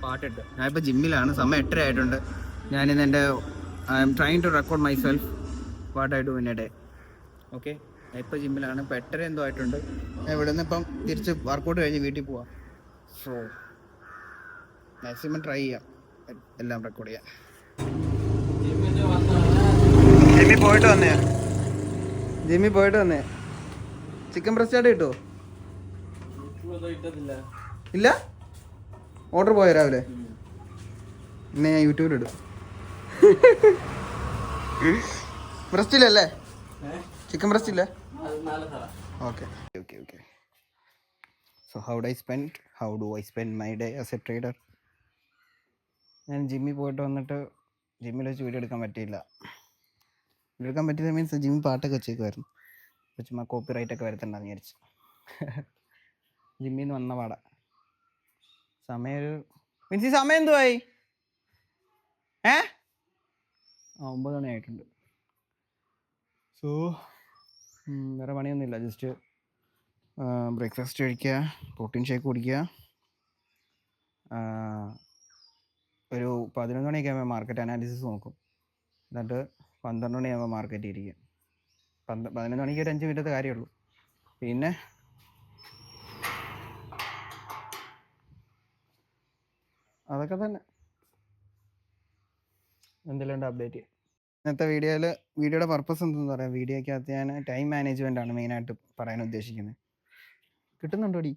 പാട്ടിട്ട്. ഞാനിപ്പോൾ ജിമ്മിലാണ്, സമയം 8:30 ആയിട്ടുണ്ട്. ഞാനിന്ന് എൻ്റെ I am trying to record myself what I do in a day. Okay, ഇപ്പോൾ ജിമ്മിലാണ്. ഇപ്പോൾ 8:30 എന്തോ ആയിട്ടുണ്ട്. ഞാൻ ഇവിടെ നിന്ന് ഇപ്പം തിരിച്ച് വർക്കൗട്ട് കഴിഞ്ഞ് വീട്ടിൽ പോവാം. സോ മാക്സിമം ട്രൈ ചെയ്യാം എല്ലാം റെക്കോർഡ് ചെയ്യാൻ. ജിമ്മിൽ പോയിട്ട് വന്നേ. ചിക്കൻ ബ്രസ്റ്റ് ആയിട്ട് കിട്ടുമോ? ഇല്ല, ഓർഡർ പോയോ രാവിലെ? പിന്നെ ഞാൻ യൂട്യൂബിലിടും. ബ്രസ്റ്റ് ഇല്ലല്ലേ? ചിക്കൻ ബ്രസ്റ്റ് ഇല്ല? Okay okay okay. So how do I spend my day as A trader? ഞാൻ ജിമ്മിൽ പോയിട്ട് വന്നിട്ട് ജിമ്മിൽ വെച്ച് വീഡിയോ എടുക്കാൻ പറ്റിയില്ല. മീൻസ് ജിമ്മിൽ പാട്ടൊക്കെ വെച്ചേക്കുമായിരുന്നു. ചുമ്മാ കോപ്പി റൈറ്റൊക്കെ വരുത്തണ്ടെന്ന് വിചാരിച്ചു. ജിമ്മിൽ നിന്ന് വന്ന പാടാ. സമയം എന്തുവായി? 9 മണി ആയിട്ടുണ്ട്. സോ വേറെ പണിയൊന്നുമില്ല. ജസ്റ്റ് ബ്രേക്ക്ഫാസ്റ്റ് കഴിക്കുക, പ്രോട്ടീൻ ഷേക്ക് കുടിക്കുക. ഒരു 11 മണിയൊക്കെ ആകുമ്പോൾ മാർക്കറ്റ് അനാലിസിസ് നോക്കും. എന്നിട്ട് 12 മണിയാകുമ്പോൾ മാർക്കറ്റ് ഇരിക്കും. 11 മണിക്ക് ഒരു 5 മിനിറ്റത്തെ കാര്യമുള്ളൂ. പിന്നെ അതൊക്കെ തന്നെ. എന്തെല്ലാം ഉണ്ട് അപ്ഡേറ്റ്? ഇന്നത്തെ വീഡിയോയുടെ പർപ്പസ് എന്തെന്ന് പറയാം. വീഡിയോയ്ക്കകത്ത് ഞാൻ ടൈം മാനേജ്മെൻ്റ് ആണ് മെയിനായിട്ട് പറയാൻ ഉദ്ദേശിക്കുന്നത്. കിട്ടുന്നുണ്ടോടി?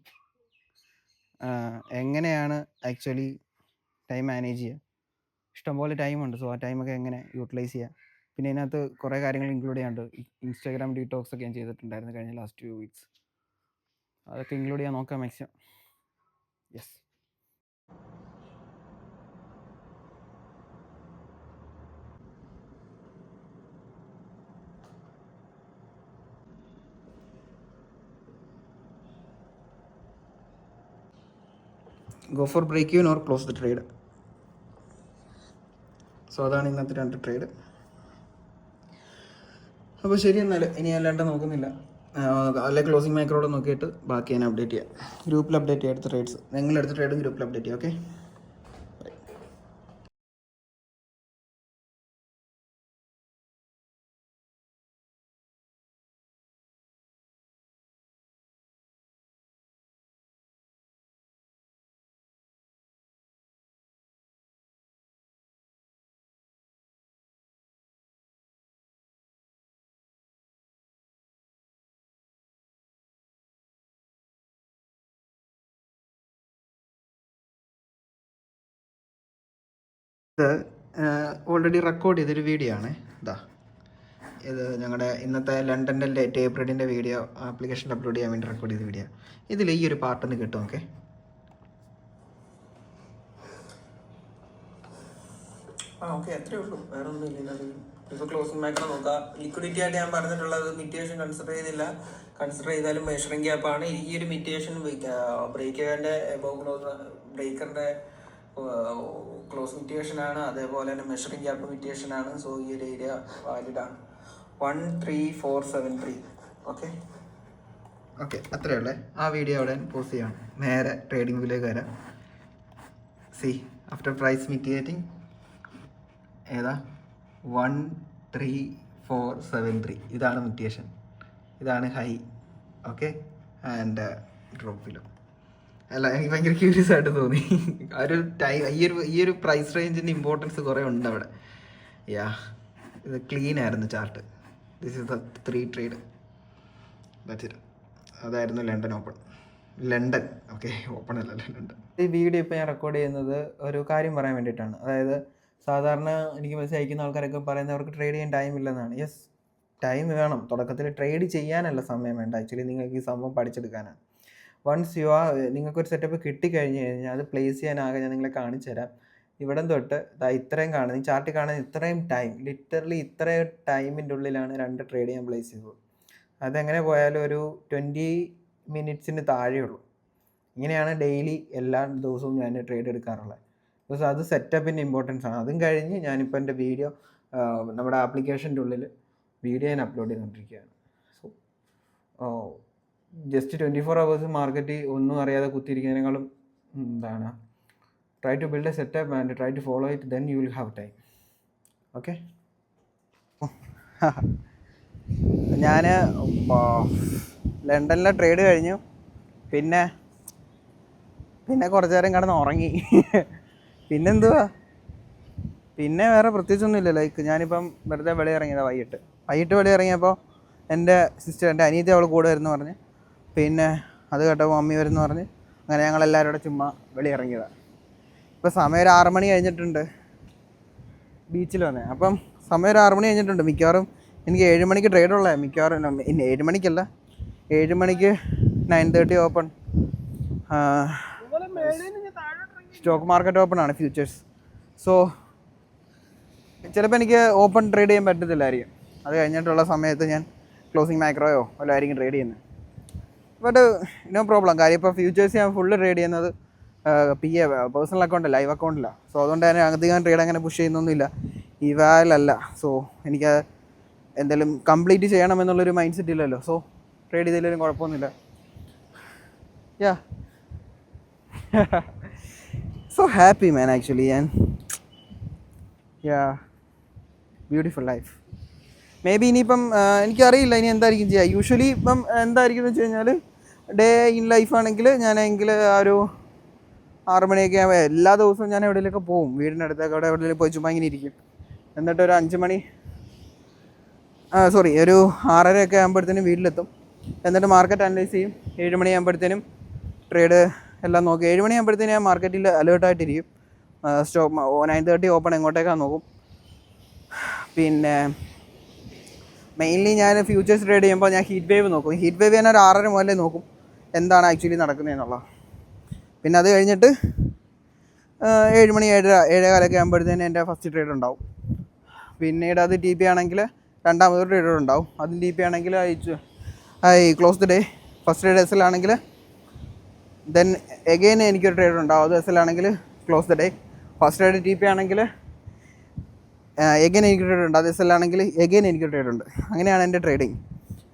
എങ്ങനെയാണ് ആക്ച്വലി ടൈം മാനേജ് ചെയ്യുക? ഇഷ്ടംപോലെ ടൈമുണ്ട്. സോ ആ ടൈമൊക്കെ എങ്ങനെ യൂട്ടിലൈസ് ചെയ്യുക? പിന്നെ ഇതിനകത്ത് കുറേ കാര്യങ്ങൾ ഇൻക്ലൂഡ് ചെയ്യാനുണ്ട്. ഇൻസ്റ്റാഗ്രാം ഡീറ്റോക്സ് ഒക്കെ ഞാൻ ചെയ്തിട്ടുണ്ടായിരുന്നു കഴിഞ്ഞ ലാസ്റ്റ് 2 വീക്സ്. അതൊക്കെ ഇൻക്ലൂഡ് ചെയ്യാൻ നോക്കാം maximum. Yes. Go for break even or close the trade. So അതാണ് ഇന്നത്തെ 2 ട്രേഡ്. അപ്പോൾ ശരി, എന്നാൽ ഇനി അല്ലാണ്ട് നോക്കുന്നില്ല. അല്ലെ ക്ലോസിംഗ് മൈക്രോടെ നോക്കിയിട്ട് ബാക്കി ഞാൻ അപ്ഡേറ്റ് ചെയ്യാം. ഗ്രൂപ്പിൽ അപ്ഡേറ്റ് ചെയ്യാം അടുത്ത ട്രേഡ്സ്. നിങ്ങളെടുത്ത ട്രേഡും ഗ്രൂപ്പിൽ അപ്ഡേറ്റ് ചെയ്യാം. ഓക്കെ. ഇത് ഓൾറെഡി റെക്കോർഡ് ചെയ്തൊരു വീഡിയോ ആണ്. ഇത് ഞങ്ങളുടെ ഇന്നത്തെ ലണ്ടൻ്റെ ടേപ്പ് റെഡിൻ്റെ വീഡിയോ ആപ്ലിക്കേഷനിൽ അപ്ലോഡ് ചെയ്യാൻ വേണ്ടി റെക്കോർഡ് ചെയ്ത വീഡിയോ. ഇതിൽ ഈ ഒരു പാട്ടൊന്ന് കിട്ടും. ഓക്കെ, ഓക്കെ, അത്രേ ഉള്ളൂ. വേറെ ഒന്നും ഇല്ല. ഇപ്പോൾ ക്ലോസിംഗ് മാക്രോ നോക്കാം. ലിക്വിഡിറ്റി ആയിട്ട് ഞാൻ പറഞ്ഞിട്ടുള്ളത് മിറ്റിയേഷൻ കൺസിഡർ ചെയ്തില്ല. കൺസിഡർ ചെയ്താലും മെഷറിംഗ് ഗ്യാപ്പാണ്. ഈ ഒരു മിറ്റിയേഷൻ ബ്രേക്കറിൻ്റെ ബ്രേക്കറിൻ്റെ ക്ലോസ് മിറ്റിയേഷൻ ആണ്. അതേപോലെ തന്നെ മെഷറിംഗ് ഗ്യാപ്പ് മിറ്റിയേഷൻ ആണ്. സോ ഈ ഒരു ഏരിയ വാലിഡാണ്. 13473. ഓക്കെ ഓക്കെ, അത്രേ ഉള്ളേ. ആ വീഡിയോ അവിടെ പോസ്റ്റ് ചെയ്യണം. നേരെ ട്രേഡിംഗ് വ്യൂയിലേക്ക് വരാം. സി ആഫ്റ്റർ പ്രൈസ് മിറ്റിയേറ്റിംഗ് ഏതാ 13473. ഇതാണ് മിറ്റിയേഷൻ, ഇതാണ് high. Okay, and drop below. അല്ല, എനിക്ക് ഭയങ്കര ക്യൂരിയസ് ആയിട്ട് തോന്നി. ആ ഒരു ടൈം ഈ ഒരു പ്രൈസ് റേഞ്ചിൻ്റെ ഇമ്പോർട്ടൻസ് കുറേ ഉണ്ട് അവിടെ. ഇത് ക്ലീൻ ആയിരുന്നു chart. This is the 3 trade. That's it. അതായിരുന്നു ലണ്ടൻ ഓപ്പൺ. ഓക്കെ, ഓപ്പൺ അല്ല, ലണ്ടൻ. ഈ വീഡിയോ ഇപ്പോൾ ഞാൻ റെക്കോർഡ് ചെയ്യുന്നത് ഒരു കാര്യം പറയാൻ വേണ്ടിയിട്ടാണ്. അതായത് സാധാരണ എനിക്ക് മെസ്സേജ് അയക്കുന്ന ആൾക്കാരൊക്കെ പറയുന്നവർക്ക് ട്രേഡ് ചെയ്യാൻ ടൈം ഇല്ലെന്നാണ്. യെസ്, ടൈം വേണം. തുടക്കത്തിൽ ട്രേഡ് ചെയ്യാനല്ല സമയം വേണ്ട. ആക്ച്വലി നിങ്ങൾക്ക് ഈ സംഭവം പഠിച്ചെടുക്കാനാണ്. വൺസ് നിങ്ങൾക്കൊരു സെറ്റപ്പ് കിട്ടിക്കഴിഞ്ഞ് കഴിഞ്ഞാൽ അത് പ്ലേസ് ചെയ്യാനാകെ ഞാൻ നിങ്ങളെ കാണിച്ചു തരാം. ഇവിടെ തൊട്ട് ഇത്രയും കാണുന്നത്, ഈ ചാർട്ടിൽ കാണുന്ന ഇത്രയും ടൈം, ലിറ്ററലി ഇത്രയും ടൈമിൻ്റെ ഉള്ളിലാണ് 2 ട്രേഡ് ഞാൻ പ്ലേസ് ചെയ്തത്. അതെങ്ങനെ പോയാലും ഒരു 20 മിനിറ്റ്സിന് താഴെയുള്ളൂ. ഇങ്ങനെയാണ് ഡെയിലി എല്ലാ ദിവസവും ഞാൻ ട്രേഡ് എടുക്കാറുള്ളത്. ബിക്കോസ് അത് സെറ്റപ്പിൻ്റെ ഇമ്പോർട്ടൻസ് ആണ്. അതും കഴിഞ്ഞ് ഞാനിപ്പോൾ എൻ്റെ വീഡിയോ നമ്മുടെ ആപ്ലിക്കേഷൻ്റെ ഉള്ളിൽ വീഡിയോ ഞാൻ അപ്ലോഡ് ചെയ്തുകൊണ്ടിരിക്കുകയാണ്. സോ ജസ്റ്റ് 24 hours മാർക്കറ്റ് ഒന്നും അറിയാതെ കുത്തിയിരിക്കുന്നതിനേക്കാളും Try to build a setup and try to follow it, then you will have time. Okay. ഞാൻ ലണ്ടനിലെ ട്രേഡ് കഴിഞ്ഞു. പിന്നെ കുറച്ച് നേരം കിടന്ന് ഉറങ്ങി. പിന്നെന്തുവാ, പിന്നെ വേറെ പ്രത്യേകിച്ചൊന്നുമില്ല. ലൈക്ക് ഞാനിപ്പം വെറുതെ വെളി ഇറങ്ങിയതാണ് വൈകിട്ട് വെളി ഇറങ്ങിയപ്പോൾ എൻ്റെ അനിയത്തി അവൾ കൂടെ വരുന്നു പറഞ്ഞ്, പിന്നെ അത് കേട്ടപ്പോൾ മമ്മി വരുന്നു പറഞ്ഞ്, അങ്ങനെ ഞങ്ങളെല്ലാവരും കൂടെ ചുമ്മാ വെളി ഇറങ്ങിയതാണ്. ഇപ്പോൾ സമയം ഒരു 6 മണി കഴിഞ്ഞിട്ടുണ്ട്. ബീച്ചിൽ വന്നേ അപ്പം സമയം ഒരു 6 മണി കഴിഞ്ഞിട്ടുണ്ട്. മിക്കവാറും എനിക്ക് 7 മണിക്ക് ട്രേഡുള്ള, മിക്കവാറും 7 മണിക്കല്ല, 7 മണിക്ക് 9:30 ഓപ്പൺ സ്റ്റോക്ക് മാർക്കറ്റ് ഓപ്പൺ ആണ്, ഫ്യൂച്ചേഴ്സ്. സോ ചിലപ്പോൾ എനിക്ക് ഓപ്പൺ ട്രേഡ് ചെയ്യാൻ പറ്റത്തില്ലായിരിക്കും. അത് കഴിഞ്ഞിട്ടുള്ള സമയത്ത് ഞാൻ ക്ലോസിങ് മാക്രോയോ വല്ല ആയിരിക്കും ട്രേഡ് ചെയ്യുന്നത്. But no problem. കാര്യം ഇപ്പോൾ ഫ്യൂച്ചേഴ്സ് ഞാൻ ഫുള്ള് ട്രേഡ് ചെയ്യുന്നത് പേഴ്സണൽ അക്കൗണ്ട്, ലൈവ് അക്കൗണ്ടില്ല. സോ അതുകൊണ്ട് തന്നെ അധികം ട്രേഡ് അങ്ങനെ പുഷ് ചെയ്യുന്നൊന്നുമില്ല. ഇവാലല്ല. സോ എനിക്ക് എന്തെങ്കിലും കംപ്ലീറ്റ് ചെയ്യണമെന്നുള്ളൊരു മൈൻഡ് സെറ്റ് ഇല്ലല്ലോ. സോ ട്രേഡ് ചെയ്തതിലും കുഴപ്പമൊന്നുമില്ല. Yeah so happy man actually. And yeah beautiful life. May be ഇനിയിപ്പം എനിക്കറിയില്ല ഇനി എന്തായിരിക്കും ചെയ്യുക. യൂഷ്വലി ഇപ്പം എന്തായിരിക്കും എന്ന് വെച്ച് കഴിഞ്ഞാൽ, ഡേ ഇൻ ലൈഫ് ആണെങ്കിൽ ഞാനെങ്കിൽ ആ ഒരു 6 മണിയൊക്കെ ആകുമ്പോൾ എല്ലാ ദിവസവും ഞാൻ എവിടെയെങ്കിലുമൊക്കെ പോകും. വീടിനടുത്തൊക്കെ അവിടെ എവിടെയെങ്കിലും പോയി ചുമ്മാ ഇങ്ങനെ ഇരിക്കും. എന്നിട്ട് ഒരു 5 മണി ഒരു 6:30 ആകുമ്പോഴത്തേനും വീട്ടിലെത്തും. എന്നിട്ട് മാർക്കറ്റ് അനലൈസ് ചെയ്യും. 7 മണിയാകുമ്പോഴത്തേനും ട്രേഡ് എല്ലാം നോക്കി. 7 മണിയാകുമ്പോഴത്തേനും ഞാൻ മാർക്കറ്റിൽ അലേർട്ടായിട്ടിരിക്കും. സ്റ്റോക്ക് 9:30 ഓപ്പൺ എങ്ങോട്ടേക്കാണ് നോക്കും. പിന്നെ മെയിൻലി ഞാൻ ഫ്യൂച്ചേഴ്സ് ട്രേഡ് ചെയ്യുമ്പോൾ ഞാൻ ഹീറ്റ് വേവ് നോക്കും. ഹീറ്റ് വേവ് ഞാൻ ഒരു 6:30 മുതലേ നോക്കും എന്താണ് ആക്ച്വലി നടക്കുന്നതെന്നുള്ളത്. പിന്നെ അത് കഴിഞ്ഞിട്ട് 7 മണി 7:15 ആകുമ്പോഴത്തേനും എൻ്റെ ഫസ്റ്റ് ട്രേഡ് ഉണ്ടാവും. പിന്നീട് അത് ടി പി ആണെങ്കിൽ രണ്ടാമതൊരു ട്രേഡ് ഉണ്ടാവും. അതും ടി പി ആണെങ്കിൽ I close the day. First trade S L ആണെങ്കിൽ ദെൻ എഗെയിൻ എനിക്കൊരു ട്രേഡ് ഉണ്ടാവും. അത് എസ് എൽ ആണെങ്കിൽ close the day. First trade T P ആണെങ്കിൽ എഗെയിൻ എനിക്ക് ട്രേഡ് ഉണ്ട്. അത് എസ് എൽ ആണെങ്കിൽ എഗെയിൻ എനിക്ക് ട്രേഡ് ഉണ്ട്. അങ്ങനെയാണ് എൻ്റെ ട്രേഡിങ്.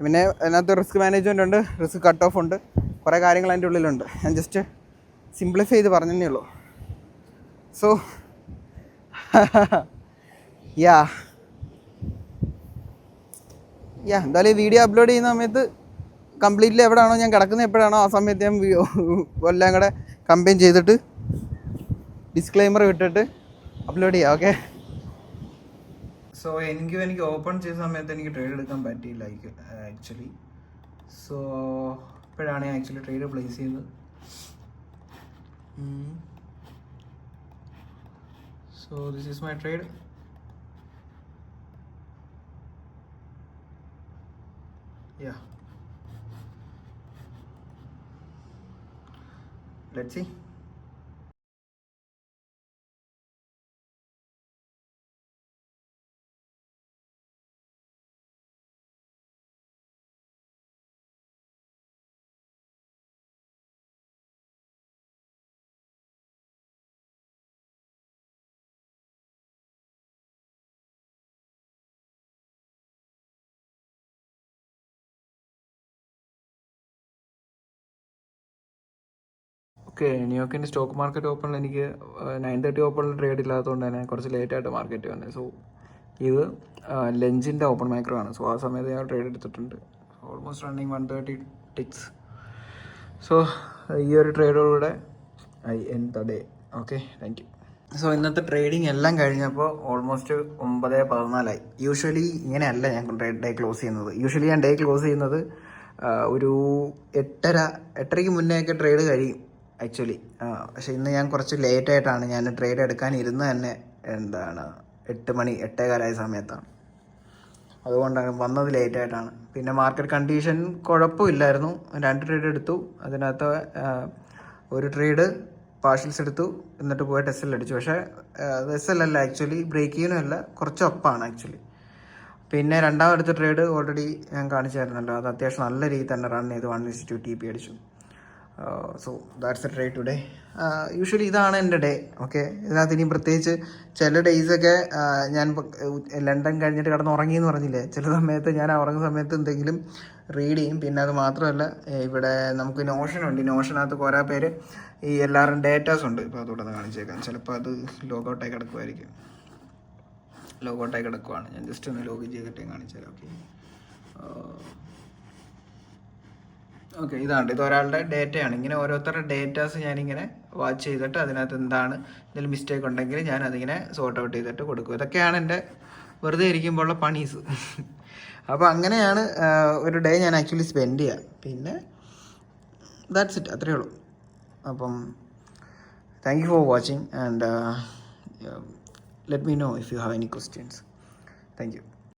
പിന്നെ അതിനകത്ത് റിസ്ക് മാനേജ്മെൻ്റ് ഉണ്ട്, റിസ്ക് കട്ട് ഓഫ് ഉണ്ട്, കുറേ കാര്യങ്ങൾ അതിൻ്റെ ഉള്ളിലുണ്ട്. ഞാൻ ജസ്റ്റ് സിംപ്ലിഫൈ ചെയ്ത് പറഞ്ഞതേ ഉള്ളൂ. സോ യാ എന്തായാലും ഈ വീഡിയോ അപ്ലോഡ് ചെയ്യുന്ന സമയത്ത് കംപ്ലീറ്റ്ലി എവിടെയാണോ ഞാൻ കിടക്കുന്നത്, എപ്പോഴാണോ ആ സമയത്ത് ഞാൻ എല്ലാം കൂടെ കമ്പൈൻ ചെയ്തിട്ട് ഡിസ്ക്ലെയിമർ ഇട്ടിട്ട് അപ്ലോഡ് ചെയ്യാം. ഓക്കെ. സോ എനിക്ക് ഓപ്പൺ ചെയ്ത സമയത്ത് എനിക്ക് ട്രേഡ് എടുക്കാൻ പറ്റിയില്ല ആക്ച്വലി. സോ ഇപ്പോഴാണ് ഞാൻ ആക്ച്വലി ട്രേഡ് പ്ലേസ് ചെയ്തത്. So this is my trade. Yeah, let's see. Okay, ന്യൂയോർക്കിൻ്റെ സ്റ്റോക്ക് മാർക്കറ്റ് ഓപ്പണിൽ എനിക്ക് 9:30 ഓപ്പണിൽ ട്രേഡ് ഇല്ലാത്തതുകൊണ്ട് തന്നെ കുറച്ച് ലേറ്റായിട്ട് മാർക്കറ്റ് വന്നത്. സോ ഇത് ലഞ്ചിൻ്റെ ഓപ്പൺ മാക്രോ ആണ്. സോ ആ സമയത്ത് ഞാൻ ട്രേഡ് എടുത്തിട്ടുണ്ട്. Almost running 130 ടിക്സ്. സോ ഈ ഒരു ട്രേഡോടുകൂടെ I end the day. Okay, thank you. So ഇന്നത്തെ ട്രേഡിങ് എല്ലാം കഴിഞ്ഞപ്പോൾ ഓൾമോസ്റ്റ് 9:14 യൂഷ്വലി ഇങ്ങനെയല്ല ഞാൻ ഡേ ക്ലോസ് ചെയ്യുന്നത്. യൂഷ്വലി ഞാൻ ഡേ ക്ലോസ് ചെയ്യുന്നത് ഒരു 8:30 മുന്നേ ഒക്കെ ട്രേഡ് കഴിയും ആക്ച്വലി. പക്ഷേ ഇന്ന് ഞാൻ കുറച്ച് ലേറ്റായിട്ടാണ് ഞാൻ ട്രേഡ് എടുക്കാനിരുന്നത് തന്നെ. 8 മണി 8:15 സമയത്താണ്. അതുകൊണ്ടാണ് വന്നത് ലേറ്റായിട്ടാണ്. പിന്നെ മാർക്കറ്റ് കണ്ടീഷൻ കുഴപ്പമില്ലായിരുന്നു. 2 ട്രേഡ് എടുത്തു. അതിനകത്ത് ഒരു ട്രേഡ് പാർഷ്യൽസ് എടുത്തു, എന്നിട്ട് പോയിട്ട് എസ് എൽ അടിച്ചു. പക്ഷേ അത് എസ് എൽ അല്ല ആക്ച്വലി, ബ്രേക്ക് ചെയ്യാനും അല്ല, കുറച്ച് ഒപ്പാണ് ആക്ച്വലി. പിന്നെ രണ്ടാമത്തെ ട്രേഡ് ഓൾറെഡി ഞാൻ കാണിച്ചായിരുന്നല്ലോ, അത് അത്യാവശ്യം നല്ല രീതിയിൽ തന്നെ റൺ ചെയ്ത് 1:2 TP അടിച്ചു. So that's A day today. Usually ഇതാണ് എൻ്റെ ഡേ. ഓക്കെ, ഇതിനകത്ത് ഇനിയും പ്രത്യേകിച്ച് ചില ഡേയ്സൊക്കെ ഞാൻ ലണ്ടൻ കഴിഞ്ഞിട്ട് കിടന്നുറങ്ങി എന്ന് പറഞ്ഞില്ലേ, ചില സമയത്ത് ഞാൻ ഉറങ്ങുന്ന സമയത്ത് എന്തെങ്കിലും റീഡ് ചെയ്യും. പിന്നെ അത് മാത്രമല്ല, ഇവിടെ നമുക്ക് നോഷനുണ്ട്. നോഷനകത്ത് കുറേ പേര് ഈ എല്ലാവരും ഡേറ്റാസ് ഉണ്ട്. ഇപ്പോൾ അതുകൂടെ ഒന്ന് കാണിച്ചേക്കാം. ചിലപ്പോൾ അത് ലോഗൗട്ടായി കിടക്കുമായിരിക്കും. ലോഗൗട്ടായി കിടക്കുവാണ്. ഞാൻ ജസ്റ്റ് ഒന്ന് ലോഗിൻ ചെയ്തിട്ട് കാണിച്ചു തരാം. ഓക്കെ, ഇതാണ്. ഇത് ഒരാളുടെ ഡേറ്റയാണ്. ഇങ്ങനെ ഓരോരുത്തരുടെ ഡേറ്റാസ് ഞാനിങ്ങനെ വാച്ച് ചെയ്തിട്ട് അതിനകത്ത് എന്താണ് എന്തെങ്കിലും മിസ്റ്റേക്ക് ഉണ്ടെങ്കിൽ ഞാൻ അതിങ്ങനെ സോർട്ട് ഔട്ട് ചെയ്തിട്ട് കൊടുക്കും. ഇതൊക്കെയാണ് എൻ്റെ വെറുതെ ഇരിക്കുമ്പോഴുള്ള പണീസ്. അപ്പോൾ അങ്ങനെയാണ് ഒരു ഡേ ഞാൻ ആക്ച്വലി സ്പെൻഡ് ചെയ്യുക. പിന്നെ ദാറ്റ്സ് ഇറ്റ്, അത്രയേ ഉള്ളൂ. അപ്പം thank you for watching and let me know if you have any questions. Thank you.